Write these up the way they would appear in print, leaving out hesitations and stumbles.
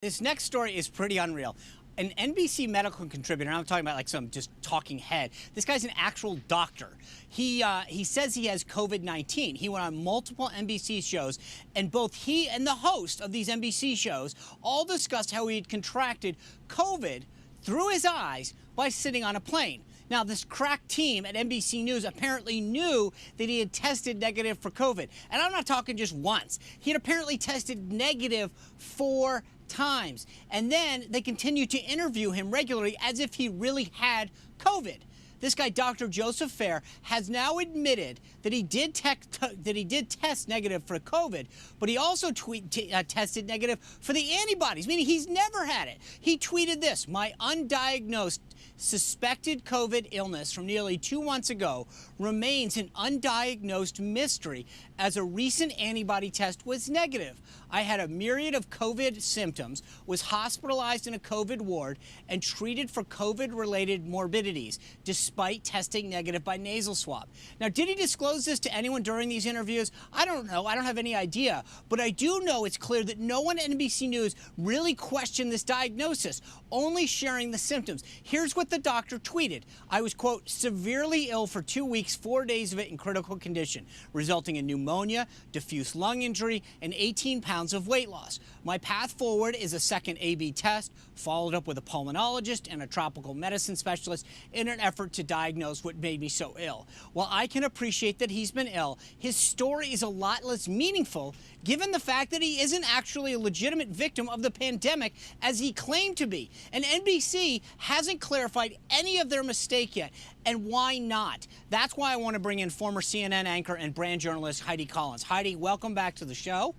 This next story is pretty unreal. An NBC medical contributor, and I'm talking about like some just talking head. This guy's an actual doctor. He says he has COVID-19. He went on multiple NBC shows, and both he and the host of these NBC shows all discussed how he had contracted COVID through his eyes by sitting on a plane. Now, this crack team at NBC News apparently knew that he had tested negative for COVID. And I'm not talking just once. He had apparently tested negative 4 times. And then they continued to interview him regularly as if he really had COVID. This guy, Dr. Joseph Fair, has now admitted that he did test negative for COVID, but he also tested negative for the antibodies, meaning he's never had it. He tweeted this: "My undiagnosed suspected COVID illness from nearly 2 months ago remains an undiagnosed mystery as a recent antibody test was negative. I had a myriad of COVID symptoms, was hospitalized in a COVID ward, and treated for COVID-related morbidities, despite testing negative by nasal swab." Now, did he disclose this to anyone during these interviews? I don't know. I don't have any idea. But I do know it's clear that no one at NBC News really questioned this diagnosis, only sharing the symptoms. Here's what the doctor tweeted. "I was, quote, severely ill for 2 weeks, 4 days of it in critical condition, resulting in pneumonia, diffuse lung injury, and 18 pounds of weight loss. My path forward is a second AB test, followed up with a pulmonologist and a tropical medicine specialist in an effort to diagnose what made me so ill. While I can appreciate that he's been ill, his story is a lot less meaningful given the fact that he isn't actually a legitimate victim of the pandemic as he claimed to be. And NBC hasn't clarified any of their mistake yet. And why not? That's why I want to bring in former CNN anchor and brand journalist Heidi Collins. Heidi, welcome back to the show.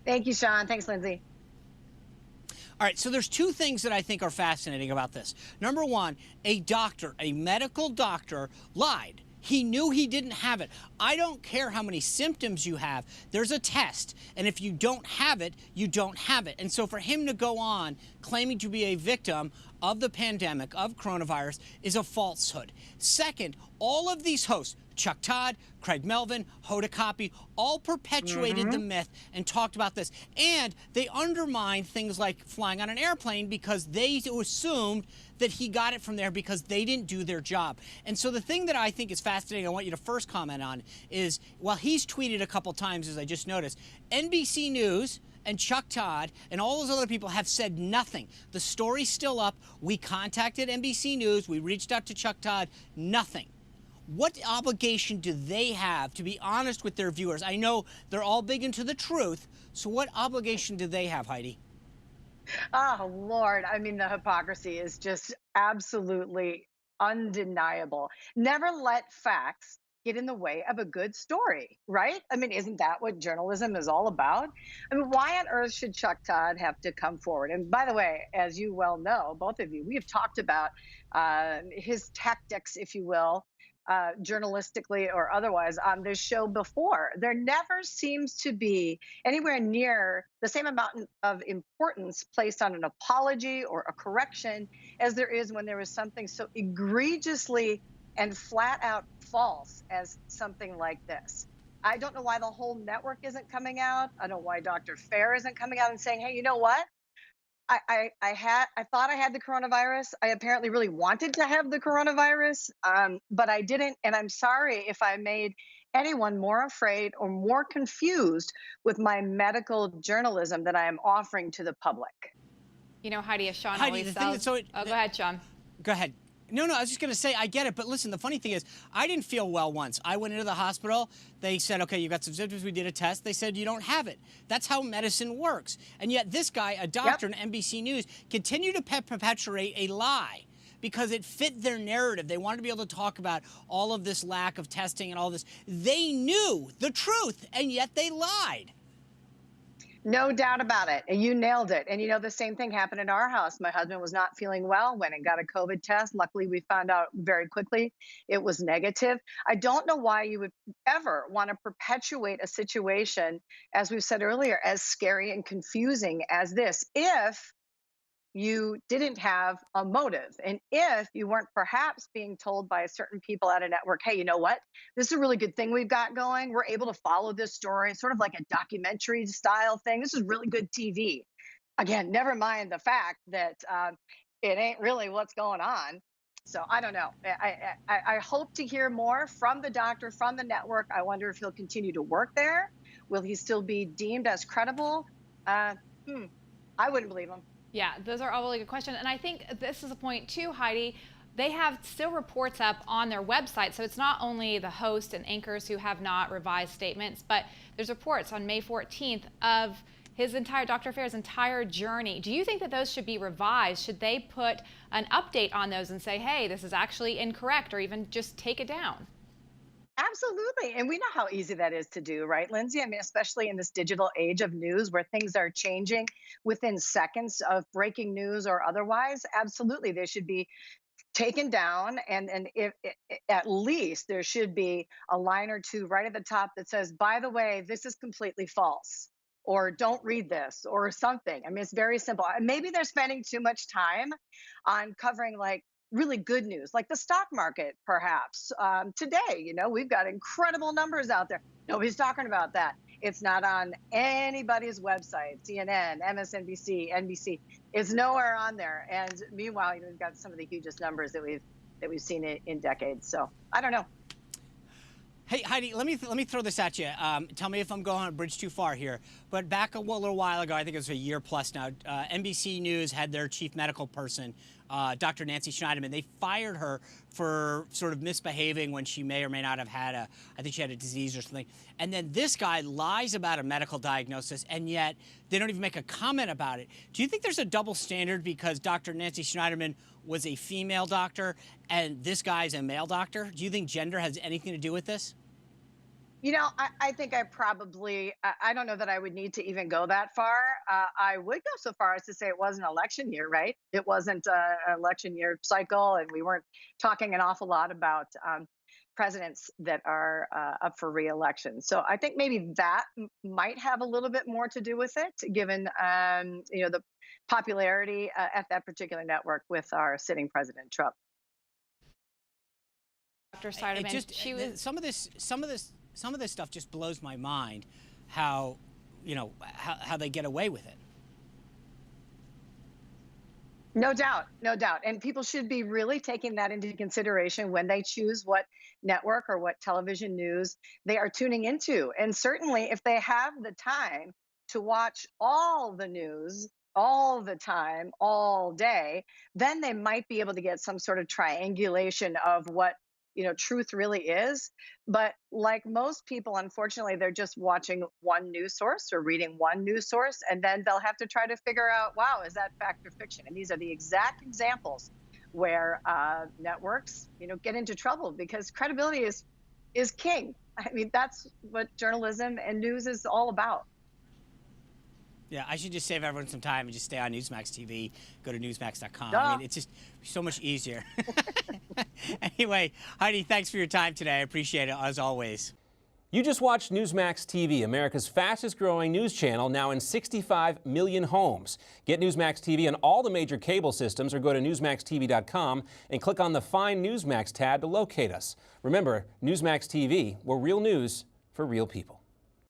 Thank you, Sean. Thanks, Lindsay. All right, so there's 2 things that I think are fascinating about this. Number one, a doctor, a medical doctor, lied. He knew he didn't have it. I don't care how many symptoms you have. There's a test, and if you don't have it, you don't have it. And so for him to go on claiming to be a victim of the pandemic, of coronavirus, is a falsehood. Second, all of these hosts, Chuck Todd, Craig Melvin, Hoda Kotb, all perpetuated the myth and talked about this. And they undermined things like flying on an airplane because they assumed that he got it from there because they didn't do their job. And so the thing that I think is fascinating, I want you to first comment on, is while he's tweeted a couple times, as I just noticed, NBC News and Chuck Todd and all those other people have said nothing. The story's still up. We contacted NBC News. We reached out to Chuck Todd. Nothing. What obligation do they have to be honest with their viewers? I know they're all big into the truth, so what obligation do they have, Heidi? Oh, Lord. I mean, the hypocrisy is just absolutely undeniable. Never let facts get in the way of a good story, right? I mean, isn't that what journalism is all about? I mean, why on earth should Chuck Todd have to come forward? And by the way, as you well know, both of you, we have talked about his tactics, if you will, journalistically or otherwise on this show before. There never seems to be anywhere near the same amount of importance placed on an apology or a correction as there is when there is something so egregiously and flat out false as something like this. I don't know why the whole network isn't coming out. I don't know why Dr. Fair isn't coming out and saying, hey, you know what? I thought I had the coronavirus. I apparently really wanted to have the coronavirus, but I didn't. And I'm sorry if I made anyone more afraid or more confused with my medical journalism that I am offering to the public. You know, Heidi, as Sean Heidi, always the thing says. that's Oh, go ahead, Sean. Go ahead. No, I was just going to say, I get it. But listen, the funny thing is, I didn't feel well once. I went into the hospital. They said, okay, you got some symptoms. We did a test. They said, you don't have it. That's how medicine works. And yet this guy, a doctor in NBC News, continued to perpetuate a lie because it fit their narrative. They wanted to be able to talk about all of this lack of testing and all this. They knew the truth, and yet they lied. No doubt about it. And you nailed it. And you know, the same thing happened in our house. My husband was not feeling well, went and got a COVID test. Luckily, we found out very quickly it was negative. I don't know why you would ever want to perpetuate a situation, as we've said earlier, as scary and confusing as this, if you didn't have a motive. And if you weren't perhaps being told by certain people at a network, hey, you know what? This is a really good thing we've got going. We're able to follow this story. It's sort of like a documentary style thing. This is really good TV. Again, never mind the fact that it ain't really what's going on. So I don't know. I hope to hear more from the doctor, from the network. I wonder if he'll continue to work there. Will he still be deemed as credible? Uh, hmm, I wouldn't believe him. Yeah, those are all really good questions. And I think this is a point too, Heidi. They have still reports up on their website. So it's not only the host and anchors who have not revised statements, but there's reports on May 14th of Dr. Fair's entire journey. Do you think that those should be revised? Should they put an update on those and say, hey, this is actually incorrect, or even just take it down? Absolutely. And we know how easy that is to do, right, Lindsay? I mean, especially in this digital age of news where things are changing within seconds of breaking news or otherwise. Absolutely. They should be taken down. And if at least there should be a line or two right at the top that says, by the way, this is completely false, or don't read this, or something. I mean, it's very simple. Maybe they're spending too much time on covering like really good news, like the stock market, perhaps. Today, we've got incredible numbers out there. Nobody's talking about that. It's not on anybody's website. CNN, MSNBC, NBC. It's nowhere on there. And meanwhile, we've got some of the hugest numbers that we've seen in decades. So I don't know. Hey, Heidi, let me throw this at you. Tell me if I'm going on a bridge too far here. But back a little while ago, I think it was a year plus now, NBC News had their chief medical person, Dr. Nancy Schneiderman. They fired her for sort of misbehaving when she may or may not have had I think she had a disease or something. And then this guy lies about a medical diagnosis, and yet they don't even make a comment about it. Do you think there's a double standard because Dr. Nancy Schneiderman was a female doctor and this guy's a male doctor? Do you think gender has anything to do with this? I think I don't know that I would need to even go that far. I would go so far as to say it was an election year, right? It wasn't an election year cycle, and we weren't talking an awful lot about presidents that are up for re-election. So I think maybe that might have a little bit more to do with it, given the popularity at that particular network with our sitting President Trump. Dr. Schneiderman, she was some of this stuff just blows my mind. How they get away with it. No doubt, no doubt. And people should be really taking that into consideration when they choose what network or what television news they are tuning into. And certainly if they have the time to watch all the news all the time, all day, then they might be able to get some sort of triangulation of what truth really is. But like most people, unfortunately, they're just watching one news source or reading one news source, and then they'll have to try to figure out, wow, is that fact or fiction? And these are the exact examples where networks, get into trouble because credibility is king. I mean, that's what journalism and news is all about. Yeah, I should just save everyone some time and just stay on Newsmax TV, go to newsmax.com. Duh. I mean, it's just so much easier. Anyway, Heidi, thanks for your time today. I appreciate it, as always. You just watched Newsmax TV, America's fastest growing news channel, now in 65 million homes. Get Newsmax TV on all the major cable systems or go to newsmaxtv.com and click on the Find Newsmax tab to locate us. Remember, Newsmax TV, we're real news for real people.